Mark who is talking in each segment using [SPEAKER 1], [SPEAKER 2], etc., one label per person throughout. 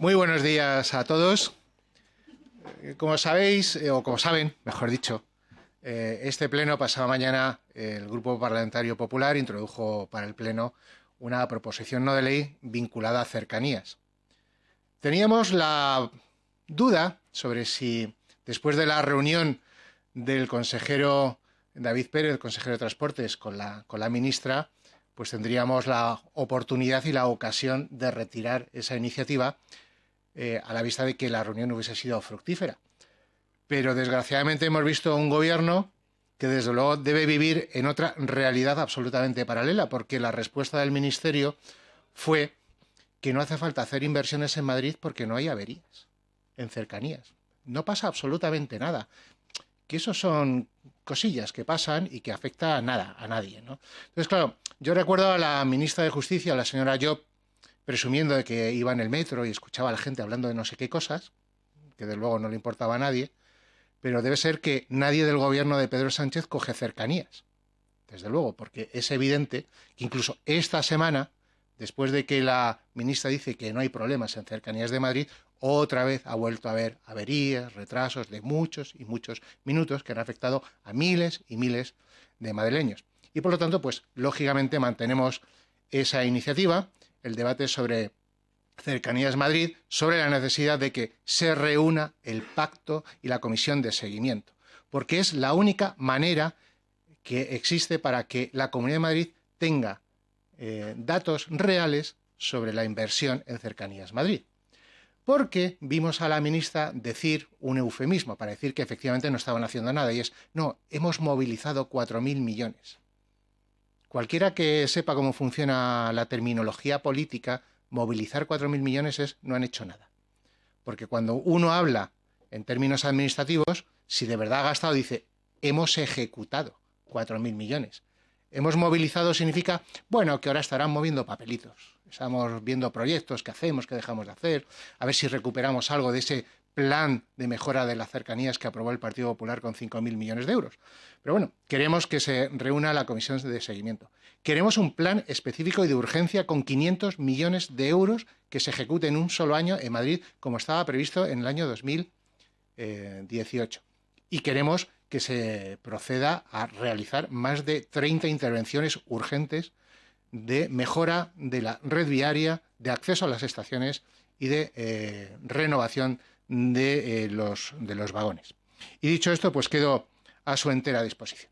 [SPEAKER 1] Muy buenos días a todos. Como sabéis, o como saben, mejor dicho, este pleno pasado mañana el Grupo Parlamentario Popular introdujo para el pleno una proposición no de ley vinculada a cercanías. Teníamos la duda sobre si después de la reunión del consejero David Pérez, consejero de Transportes, con la ministra, pues tendríamos la oportunidad y la ocasión de retirar esa iniciativa a la vista de que la reunión hubiese sido fructífera. Pero desgraciadamente hemos visto un gobierno que desde luego debe vivir en otra realidad absolutamente paralela, porque la respuesta del Ministerio fue que no hace falta hacer inversiones en Madrid porque no hay averías en cercanías. No pasa absolutamente nada. Que eso son cosillas que pasan y que afecta a nadie, ¿no? Entonces, claro, yo recuerdo a la ministra de Justicia, la señora Llop, presumiendo de que iba en el metro y escuchaba a la gente hablando de no sé qué cosas, que de luego no le importaba a nadie, pero debe ser que nadie del gobierno de Pedro Sánchez coge cercanías, desde luego, porque es evidente que incluso esta semana, después de que la ministra dice que no hay problemas en cercanías de Madrid, otra vez ha vuelto a haber averías, retrasos de muchos y muchos minutos que han afectado a miles y miles de madrileños. Y por lo tanto, pues lógicamente mantenemos esa iniciativa, el debate sobre Cercanías Madrid, sobre la necesidad de que se reúna el pacto y la comisión de seguimiento, porque es la única manera que existe para que la Comunidad de Madrid tenga datos reales sobre la inversión en Cercanías Madrid. Porque vimos a la ministra decir un eufemismo para decir que efectivamente no estaban haciendo nada, y es, no, hemos movilizado 4.000 millones. Cualquiera que sepa cómo funciona la terminología política, movilizar 4.000 millones es no han hecho nada. Porque cuando uno habla en términos administrativos, si de verdad ha gastado, dice, hemos ejecutado 4.000 millones. Hemos movilizado significa, bueno, que ahora estarán moviendo papelitos. Estamos viendo proyectos que hacemos, que dejamos de hacer, a ver si recuperamos algo de ese plan de mejora de las cercanías que aprobó el Partido Popular con 5.000 millones de euros. Pero bueno, queremos que se reúna la comisión de seguimiento. Queremos un plan específico y de urgencia con 500 millones de euros que se ejecute en un solo año en Madrid, como estaba previsto en el año 2018. Y queremos que se proceda a realizar más de 30 intervenciones urgentes de mejora de la red viaria, de acceso a las estaciones y de renovación de los vagones. Y dicho esto, pues quedo a su entera disposición.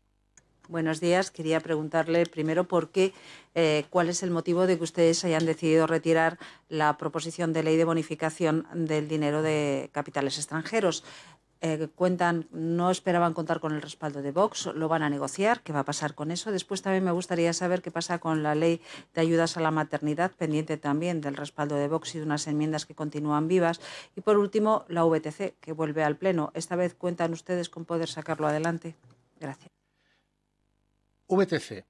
[SPEAKER 2] Buenos días. Quería preguntarle primero cuál es el motivo de que ustedes hayan decidido retirar la proposición de ley de bonificación del dinero de capitales extranjeros. No esperaban contar con el respaldo de Vox, lo van a negociar, ¿qué va a pasar con eso? Después también me gustaría saber qué pasa con la ley de ayudas a la maternidad, pendiente también del respaldo de Vox y de unas enmiendas que continúan vivas. Y por último, la VTC, que vuelve al Pleno. ¿Esta vez cuentan ustedes con poder sacarlo adelante? Gracias.
[SPEAKER 1] VTC.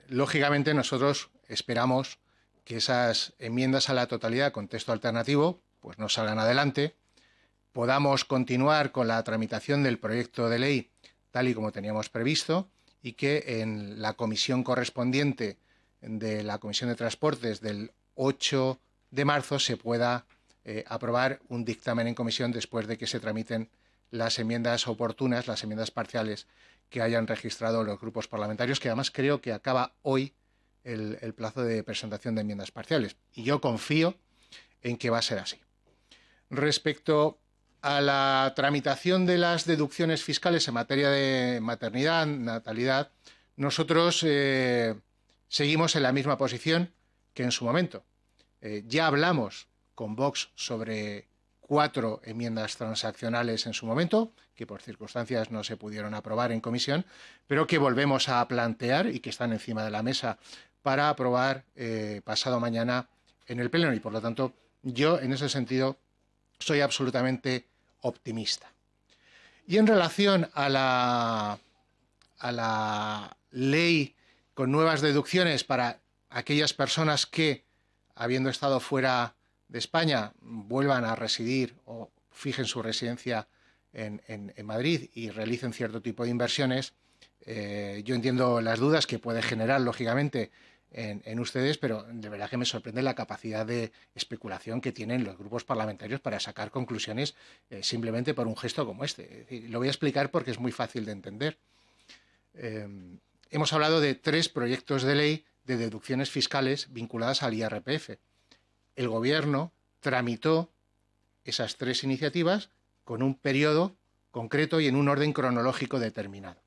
[SPEAKER 1] Lógicamente nosotros esperamos que esas enmiendas a la totalidad con texto alternativo pues no salgan adelante, podamos continuar con la tramitación del proyecto de ley tal y como teníamos previsto y que en la comisión correspondiente de la Comisión de Transportes del 8 de marzo se pueda aprobar un dictamen en comisión después de que se tramiten las enmiendas oportunas, las enmiendas parciales que hayan registrado los grupos parlamentarios, que además creo que acaba hoy el plazo de presentación de enmiendas parciales. Y yo confío en que va a ser así. Respecto a la tramitación de las deducciones fiscales en materia de maternidad, natalidad, nosotros seguimos en la misma posición que en su momento. Ya hablamos con Vox sobre 4 enmiendas transaccionales en su momento, que por circunstancias no se pudieron aprobar en comisión, pero que volvemos a plantear y que están encima de la mesa para aprobar pasado mañana en el Pleno. Y por lo tanto, yo en ese sentido soy absolutamente optimista. Y en relación a la ley con nuevas deducciones para aquellas personas que, habiendo estado fuera de España, vuelvan a residir o fijen su residencia en Madrid y realicen cierto tipo de inversiones, yo entiendo las dudas que puede generar, lógicamente, en ustedes, pero de verdad que me sorprende la capacidad de especulación que tienen los grupos parlamentarios para sacar conclusiones simplemente por un gesto como este. Es decir, lo voy a explicar porque es muy fácil de entender. Hemos hablado de 3 proyectos de ley de deducciones fiscales vinculadas al IRPF. El Gobierno tramitó esas 3 iniciativas con un periodo concreto y en un orden cronológico determinado.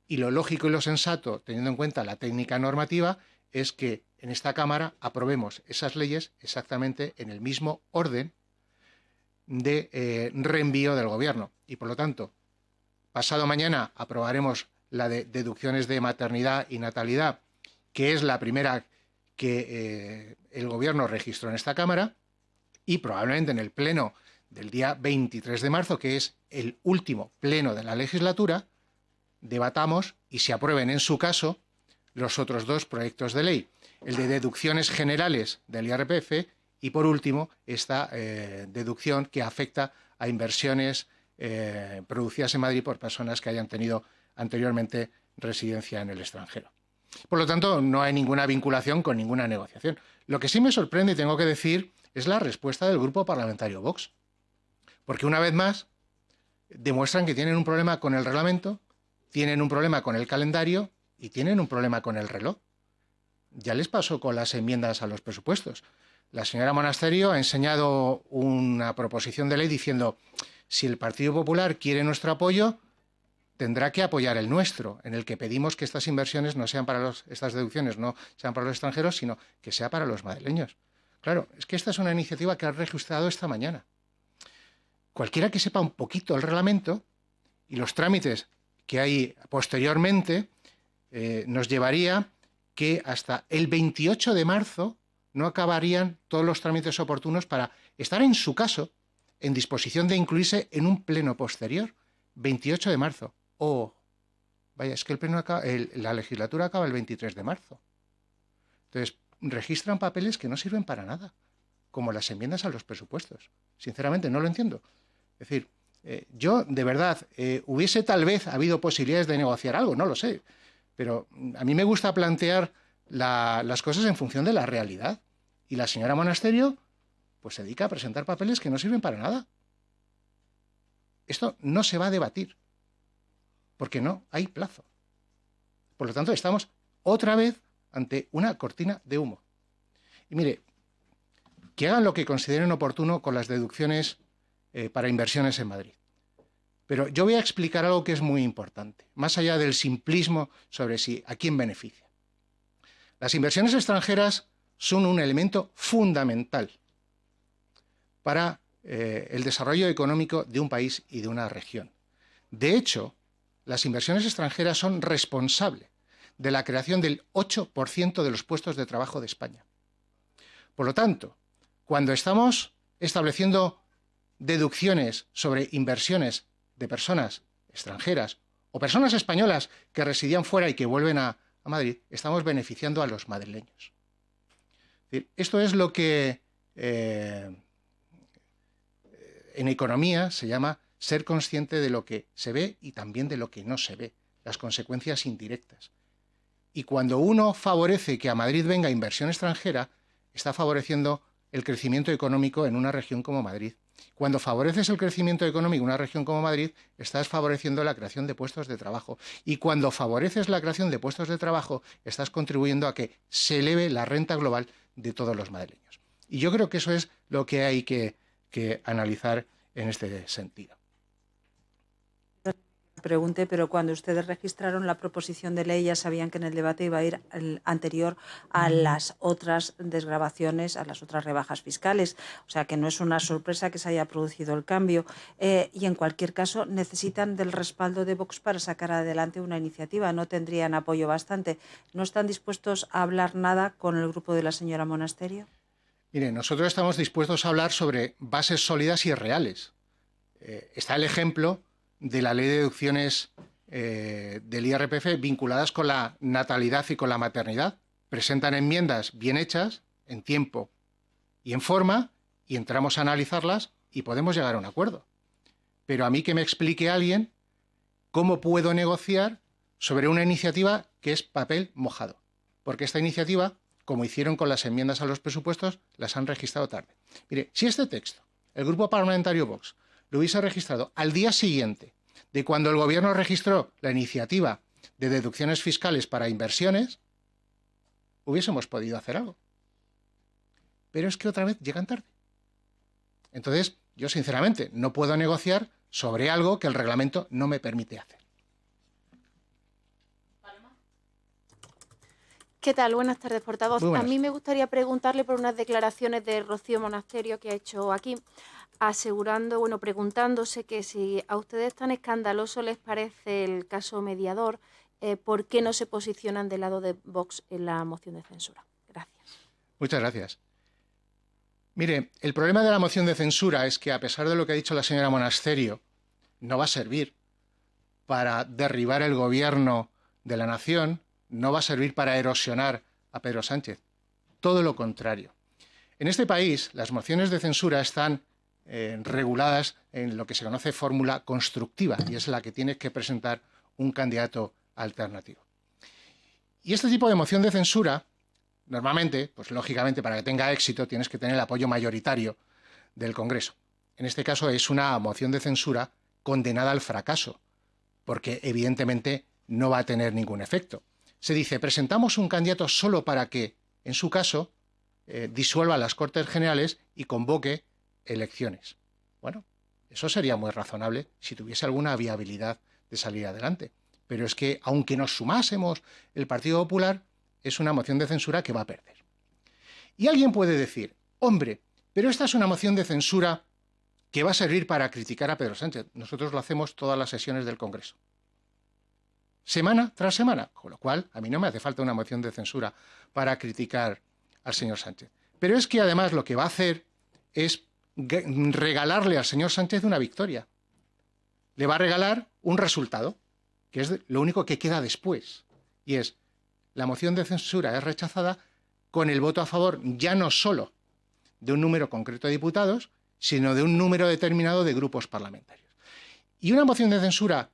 [SPEAKER 1] Y lo lógico y lo sensato, teniendo en cuenta la técnica normativa, es que en esta Cámara aprobemos esas leyes exactamente en el mismo orden de reenvío del Gobierno. Y por lo tanto, pasado mañana aprobaremos la de deducciones de maternidad y natalidad, que es la primera que el Gobierno registró en esta Cámara, y probablemente en el pleno del día 23 de marzo, que es el último pleno de la legislatura, debatamos y se aprueben en su caso los otros 2 proyectos de ley, el de deducciones generales del IRPF y, por último, esta deducción que afecta a inversiones producidas en Madrid por personas que hayan tenido anteriormente residencia en el extranjero. Por lo tanto, no hay ninguna vinculación con ninguna negociación. Lo que sí me sorprende, y tengo que decir, es la respuesta del Grupo Parlamentario Vox. Porque una vez más demuestran que tienen un problema con el reglamento, tienen un problema con el calendario y tienen un problema con el reloj. Ya les pasó con las enmiendas a los presupuestos. La señora Monasterio ha enseñado una proposición de ley diciendo: si el Partido Popular quiere nuestro apoyo, tendrá que apoyar el nuestro, en el que pedimos que estas inversiones no sean para estas deducciones no sean para los extranjeros, sino que sea para los madrileños. Claro, es que esta es una iniciativa que ha registrado esta mañana. Cualquiera que sepa un poquito el reglamento y los trámites que hay posteriormente, nos llevaría que hasta el 28 de marzo no acabarían todos los trámites oportunos para estar, en su caso, en disposición de incluirse en un pleno posterior. 28 de marzo. Oh, vaya, es que el pleno la legislatura acaba el 23 de marzo. Entonces, registran papeles que no sirven para nada, como las enmiendas a los presupuestos. Sinceramente, no lo entiendo. Es decir, yo, de verdad, hubiese tal vez habido posibilidades de negociar algo, no lo sé, pero a mí me gusta plantear las cosas en función de la realidad. Y la señora Monasterio pues se dedica a presentar papeles que no sirven para nada. Esto no se va a debatir, porque no hay plazo. Por lo tanto, estamos otra vez ante una cortina de humo. Y mire, que hagan lo que consideren oportuno con las deducciones para inversiones en Madrid. Pero yo voy a explicar algo que es muy importante, más allá del simplismo sobre si a quién beneficia. Las inversiones extranjeras son un elemento fundamental para el desarrollo económico de un país y de una región. De hecho, las inversiones extranjeras son responsables de la creación del 8% de los puestos de trabajo de España. Por lo tanto, cuando estamos estableciendo deducciones sobre inversiones de personas extranjeras o personas españolas que residían fuera y que vuelven a Madrid, estamos beneficiando a los madrileños. Es decir, esto es lo que en economía se llama ser consciente de lo que se ve y también de lo que no se ve, las consecuencias indirectas. Y cuando uno favorece que a Madrid venga inversión extranjera, está favoreciendo el crecimiento económico en una región como Madrid. Cuando favoreces el crecimiento económico en una región como Madrid, estás favoreciendo la creación de puestos de trabajo. Y cuando favoreces la creación de puestos de trabajo, estás contribuyendo a que se eleve la renta global de todos los madrileños. Y yo creo que eso es lo que hay que analizar en este sentido.
[SPEAKER 2] Pregunte, pero cuando ustedes registraron la proposición de ley ya sabían que en el debate iba a ir el anterior a las otras desgravaciones, a las otras rebajas fiscales. O sea que no es una sorpresa que se haya producido el cambio. Y en cualquier caso necesitan del respaldo de Vox para sacar adelante una iniciativa. No tendrían apoyo bastante. ¿No están dispuestos a hablar nada con el grupo de la señora Monasterio?
[SPEAKER 1] Mire, nosotros estamos dispuestos a hablar sobre bases sólidas y reales. Está el ejemplo de la ley de deducciones del IRPF vinculadas con la natalidad y con la maternidad. Presentan enmiendas bien hechas, en tiempo y en forma, y entramos a analizarlas y podemos llegar a un acuerdo. Pero a mí que me explique alguien cómo puedo negociar sobre una iniciativa que es papel mojado. porque esta iniciativa, como hicieron con las enmiendas a los presupuestos, las han registrado tarde. Mire, si este texto, el Grupo Parlamentario Vox, lo hubiese registrado al día siguiente de cuando el Gobierno registró la iniciativa de deducciones fiscales para inversiones, hubiésemos podido hacer algo. Pero es que otra vez llegan tarde. Entonces, yo sinceramente no puedo negociar sobre algo que el reglamento no me permite hacer.
[SPEAKER 3] ¿Qué tal? Buenas tardes, portavoz.
[SPEAKER 1] Muy buenas.
[SPEAKER 3] A mí me gustaría preguntarle por unas declaraciones de Rocío Monasterio que ha hecho aquí, asegurando, preguntándose que si a ustedes tan escandaloso les parece el caso mediador, ¿por qué no se posicionan del lado de Vox en la moción de censura? Gracias.
[SPEAKER 1] Muchas gracias. Mire, el problema de la moción de censura es que, a pesar de lo que ha dicho la señora Monasterio, no va a servir para derribar el gobierno de la nación, no va a servir para erosionar a Pedro Sánchez. Todo lo contrario. En este país, las mociones de censura están reguladas en lo que se conoce fórmula constructiva, y es la que tiene que presentar un candidato alternativo. Y este tipo de moción de censura, normalmente, pues lógicamente, para que tenga éxito, tienes que tener el apoyo mayoritario del Congreso. En este caso es una moción de censura condenada al fracaso, porque evidentemente no va a tener ningún efecto. Se dice, presentamos un candidato solo para que, en su caso, disuelva las Cortes Generales y convoque elecciones. Bueno, eso sería muy razonable si tuviese alguna viabilidad de salir adelante. Pero es que, aunque nos sumásemos el Partido Popular, es una moción de censura que va a perder. Y alguien puede decir, hombre, pero esta es una moción de censura que va a servir para criticar a Pedro Sánchez. Nosotros lo hacemos todas las sesiones del Congreso, semana tras semana, con lo cual a mí no me hace falta una moción de censura para criticar al señor Sánchez. Pero es que además lo que va a hacer es regalarle al señor Sánchez una victoria. Le va a regalar un resultado, que es lo único que queda después, y es la moción de censura es rechazada con el voto a favor ya no solo de un número concreto de diputados, sino de un número determinado de grupos parlamentarios. Y una moción de censura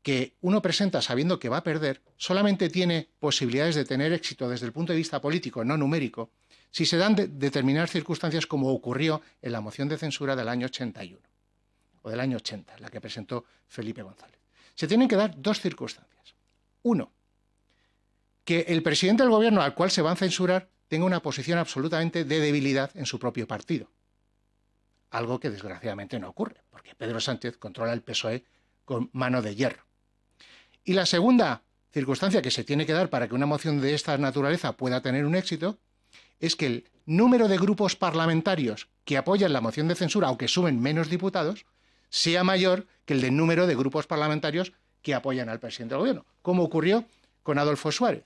[SPEAKER 1] que uno presenta sabiendo que va a perder solamente tiene posibilidades de tener éxito desde el punto de vista político, no numérico, si se dan determinadas circunstancias como ocurrió en la moción de censura del año 81 o del año 80, la que presentó Felipe González. Se tienen que dar dos circunstancias. Uno, que el presidente del gobierno al cual se va a censurar tenga una posición absolutamente de debilidad en su propio partido. Algo que desgraciadamente no ocurre, porque Pedro Sánchez controla el PSOE con mano de hierro. Y la segunda circunstancia que se tiene que dar para que una moción de esta naturaleza pueda tener un éxito es que el número de grupos parlamentarios que apoyan la moción de censura, aunque sumen menos diputados, sea mayor que el del número de grupos parlamentarios que apoyan al presidente del gobierno, como ocurrió con Adolfo Suárez.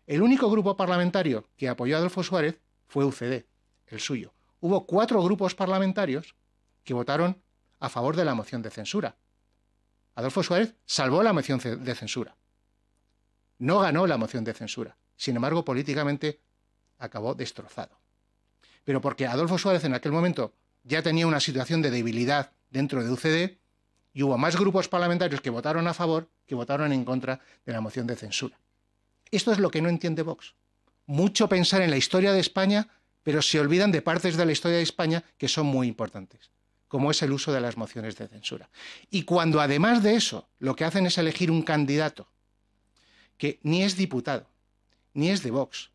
[SPEAKER 1] El único grupo parlamentario que apoyó a Adolfo Suárez fue UCD, el suyo. Hubo 4 grupos parlamentarios que votaron a favor de la moción de censura. Adolfo Suárez salvó la moción de censura. No ganó la moción de censura. Sin embargo, políticamente acabó destrozado. Pero porque Adolfo Suárez en aquel momento ya tenía una situación de debilidad dentro de UCD y hubo más grupos parlamentarios que votaron a favor que votaron en contra de la moción de censura. Esto es lo que no entiende Vox. Mucho pensar en la historia de España, pero se olvidan de partes de la historia de España que son muy importantes, como es el uso de las mociones de censura. Y cuando además de eso lo que hacen es elegir un candidato que ni es diputado, ni es de Vox,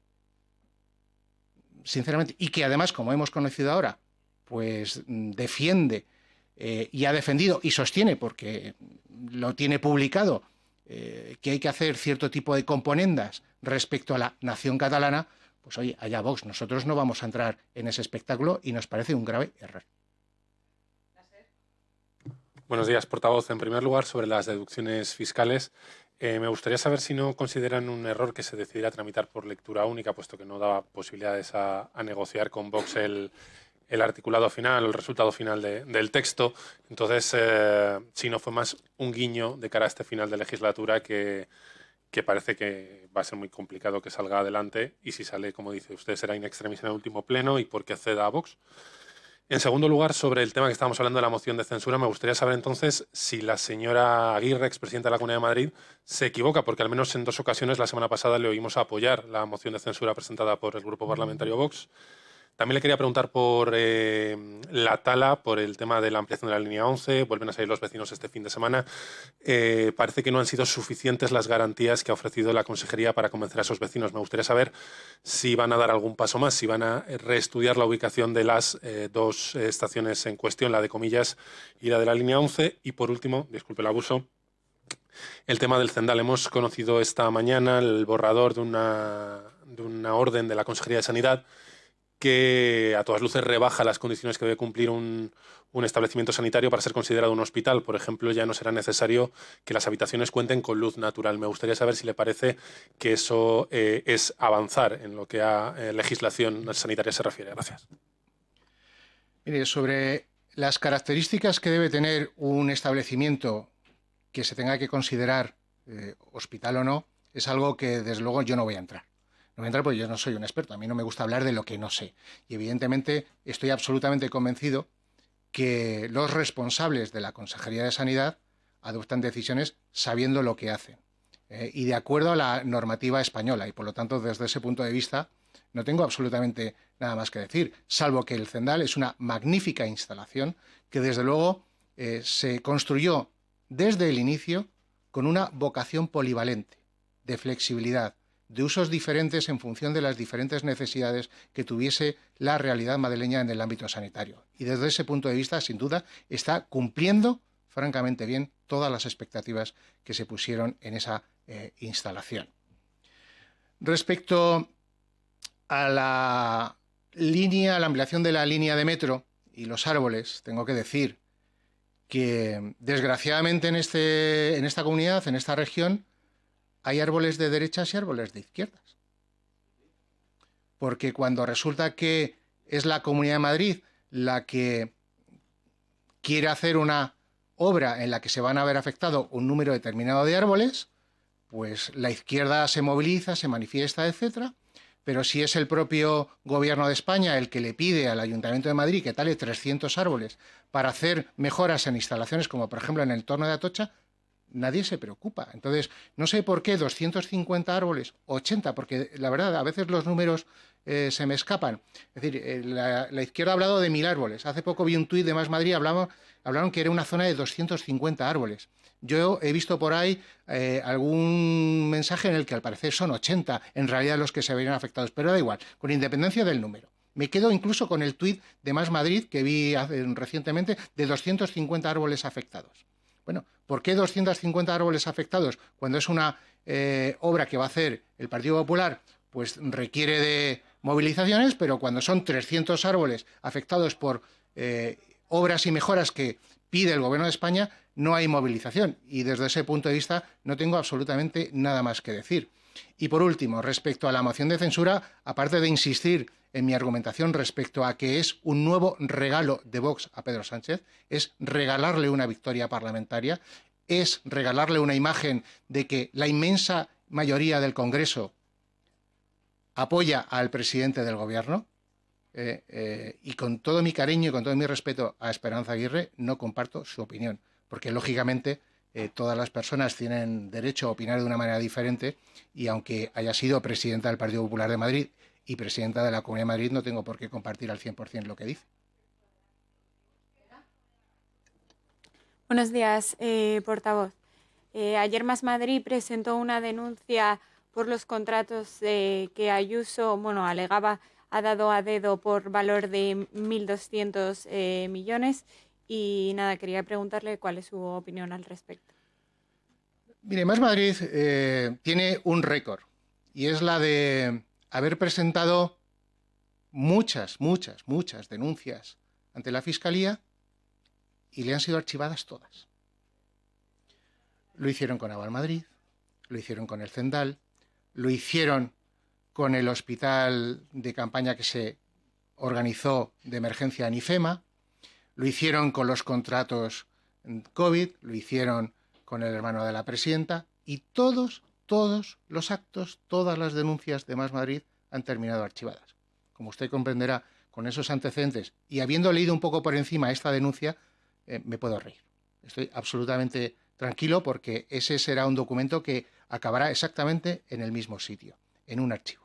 [SPEAKER 1] sinceramente, y que además, como hemos conocido ahora, pues defiende y ha defendido y sostiene, porque lo tiene publicado, que hay que hacer cierto tipo de componendas respecto a la nación catalana, pues oye, allá Vox, nosotros no vamos a entrar en ese espectáculo y nos parece un grave error.
[SPEAKER 4] Buenos días, portavoz. En primer lugar, sobre las deducciones fiscales, me gustaría saber si no consideran un error que se decidiera tramitar por lectura única, puesto que no daba posibilidades a negociar con Vox el articulado final, el resultado final del texto. Entonces, si no fue más un guiño de cara a este final de legislatura que parece que va a ser muy complicado que salga adelante, y si sale, como dice usted, será in extremis en el último pleno y porque acceda a Vox. En segundo lugar, sobre el tema que estábamos hablando de la moción de censura, me gustaría saber entonces si la señora Aguirre, expresidenta de la Comunidad de Madrid, se equivoca, porque al menos en 2 ocasiones la semana pasada le oímos apoyar la moción de censura presentada por el grupo parlamentario Vox. También le quería preguntar por la tala, por el tema de la ampliación de la línea 11. Vuelven a salir los vecinos este fin de semana. Parece que no han sido suficientes las garantías que ha ofrecido la Consejería para convencer a esos vecinos. Me gustaría saber si van a dar algún paso más, si van a reestudiar la ubicación de las 2 estaciones en cuestión, la de Comillas y la de la línea 11. Y por último, disculpe el abuso, el tema del Zendal. Hemos conocido esta mañana el borrador de una orden de la Consejería de Sanidad que a todas luces rebaja las condiciones que debe cumplir un establecimiento sanitario para ser considerado un hospital. Por ejemplo, ya no será necesario que las habitaciones cuenten con luz natural. Me gustaría saber si le parece que eso es avanzar en lo que a legislación sanitaria se refiere. Gracias.
[SPEAKER 1] Mire, sobre las características que debe tener un establecimiento que se tenga que considerar hospital o no, es algo que desde luego yo no voy a entrar. No voy a entrar porque yo no soy un experto, a mí no me gusta hablar de lo que no sé. Y evidentemente estoy absolutamente convencido que los responsables de la Consejería de Sanidad adoptan decisiones sabiendo lo que hacen y de acuerdo a la normativa española. Y por lo tanto, desde ese punto de vista, no tengo absolutamente nada más que decir, salvo que el Zendal es una magnífica instalación que desde luego se construyó desde el inicio con una vocación polivalente, de flexibilidad, de usos diferentes en función de las diferentes necesidades que tuviese la realidad madrileña en el ámbito sanitario. Y desde ese punto de vista, sin duda, está cumpliendo francamente bien todas las expectativas que se pusieron en esa instalación. Respecto a la ampliación de la línea de metro y los árboles, tengo que decir que desgraciadamente en esta comunidad, en esta región, hay árboles de derechas y árboles de izquierdas. Porque cuando resulta que es la Comunidad de Madrid la que quiere hacer una obra en la que se van a ver afectado un número determinado de árboles, pues la izquierda se moviliza, se manifiesta, etcétera. Pero si es el propio Gobierno de España el que le pide al Ayuntamiento de Madrid que tale 300 árboles para hacer mejoras en instalaciones como por ejemplo en el entorno de Atocha, nadie se preocupa. Entonces, no sé por qué 250 árboles, 80, porque la verdad, a veces los números se me escapan. Es decir, la izquierda ha hablado de 1000 árboles. Hace poco vi un tuit de Más Madrid, hablaron que era una zona de 250 árboles. Yo he visto por ahí algún mensaje en el que al parecer son 80, en realidad los que se verían afectados, pero da igual, con independencia del número. Me quedo incluso con el tuit de Más Madrid que vi recientemente de 250 árboles afectados. Bueno, ¿por qué 250 árboles afectados cuando es una obra que va a hacer el Partido Popular? Pues requiere de movilizaciones, pero cuando son 300 árboles afectados por obras y mejoras que pide el Gobierno de España, no hay movilización. Y desde ese punto de vista no tengo absolutamente nada más que decir. Y por último, respecto a la moción de censura, aparte de insistir en mi argumentación respecto a que es un nuevo regalo de Vox a Pedro Sánchez, es regalarle una victoria parlamentaria, es regalarle una imagen de que la inmensa mayoría del Congreso apoya al presidente del Gobierno, y con todo mi cariño y con todo mi respeto a Esperanza Aguirre, no comparto su opinión, porque lógicamente todas las personas tienen derecho a opinar de una manera diferente y aunque haya sido presidenta del Partido Popular de Madrid y presidenta de la Comunidad de Madrid, no tengo por qué compartir al 100% lo que dice.
[SPEAKER 5] Buenos días, portavoz. Ayer Más Madrid presentó una denuncia por los contratos que Ayuso, alegaba, ha dado a dedo por valor de 1.200 millones y nada, quería preguntarle cuál es su opinión al respecto.
[SPEAKER 1] Mire, Más Madrid tiene un récord y es la de haber presentado muchas denuncias ante la Fiscalía y le han sido archivadas todas. Lo hicieron con Aval Madrid, lo hicieron con el Zendal, lo hicieron con el hospital de campaña que se organizó de emergencia en IFEMA, lo hicieron con los contratos COVID, lo hicieron con el hermano de la presidenta y todos los actos, todas las denuncias de Más Madrid han terminado archivadas. Como usted comprenderá, con esos antecedentes y habiendo leído un poco por encima esta denuncia, me puedo reír. Estoy absolutamente tranquilo porque ese será un documento que acabará exactamente en el mismo sitio, en un archivo.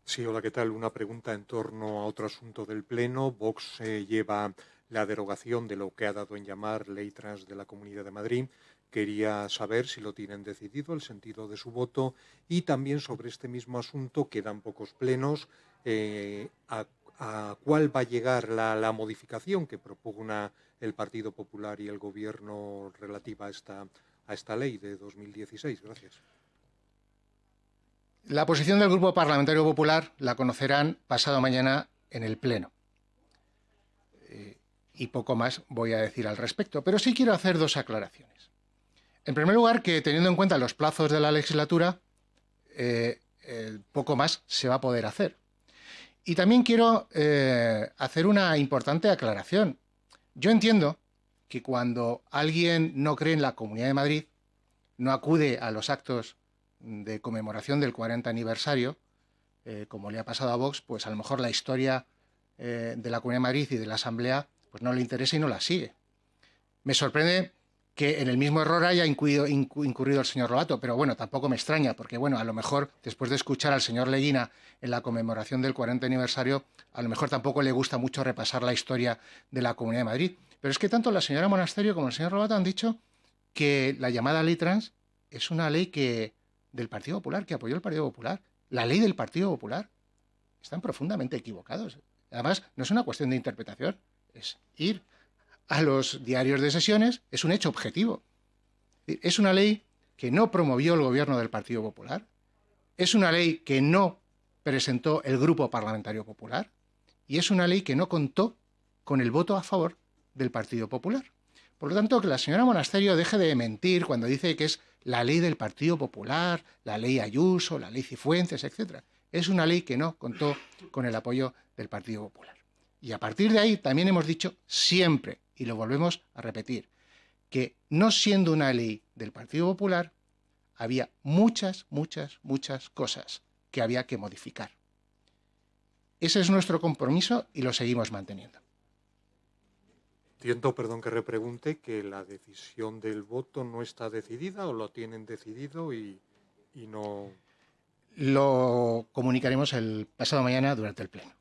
[SPEAKER 6] Sí, hola, ¿qué tal? Una pregunta en torno a otro asunto del Pleno. Vox lleva la derogación de lo que ha dado en llamar Ley Trans de la Comunidad de Madrid. Quería saber si lo tienen decidido, el sentido de su voto, y también sobre este mismo asunto, quedan pocos plenos, a cuál va a llegar la modificación que propugna el Partido Popular y el Gobierno relativa a esta ley de 2016. Gracias.
[SPEAKER 1] La posición del Grupo Parlamentario Popular la conocerán pasado mañana en el Pleno. Y poco más voy a decir al respecto, pero sí quiero hacer dos aclaraciones. En primer lugar, que teniendo en cuenta los plazos de la legislatura, poco más se va a poder hacer. Y también quiero hacer una importante aclaración. Yo entiendo que cuando alguien no cree en la Comunidad de Madrid, no acude a los actos de conmemoración del 40 aniversario, como le ha pasado a Vox, pues a lo mejor la historia de la Comunidad de Madrid y de la Asamblea pues no le interesa y no la sigue. Me sorprende que en el mismo error haya incurrido el señor Lobato, pero bueno, tampoco me extraña, porque bueno, a lo mejor después de escuchar al señor Leguina en la conmemoración del 40 aniversario, a lo mejor tampoco le gusta mucho repasar la historia de la Comunidad de Madrid. Pero es que tanto la señora Monasterio como el señor Lobato han dicho que la llamada Ley Trans es una ley del Partido Popular, que apoyó el Partido Popular. La ley del Partido Popular. Están profundamente equivocados. Además, no es una cuestión de interpretación, es ir a los diarios de sesiones, es un hecho objetivo. Es una ley que no promovió el gobierno del Partido Popular, es una ley que no presentó el Grupo Parlamentario Popular y es una ley que no contó con el voto a favor del Partido Popular. Por lo tanto, que la señora Monasterio deje de mentir cuando dice que es la ley del Partido Popular, la ley Ayuso, la ley Cifuentes, etc. Es una ley que no contó con el apoyo del Partido Popular. Y a partir de ahí también hemos dicho siempre, y lo volvemos a repetir, que no siendo una ley del Partido Popular, había muchas cosas que había que modificar. Ese es nuestro compromiso y lo seguimos manteniendo.
[SPEAKER 6] Entiendo, perdón que repregunte, que la decisión del voto no está decidida o lo tienen decidido y no...
[SPEAKER 1] Lo comunicaremos el pasado mañana durante el Pleno.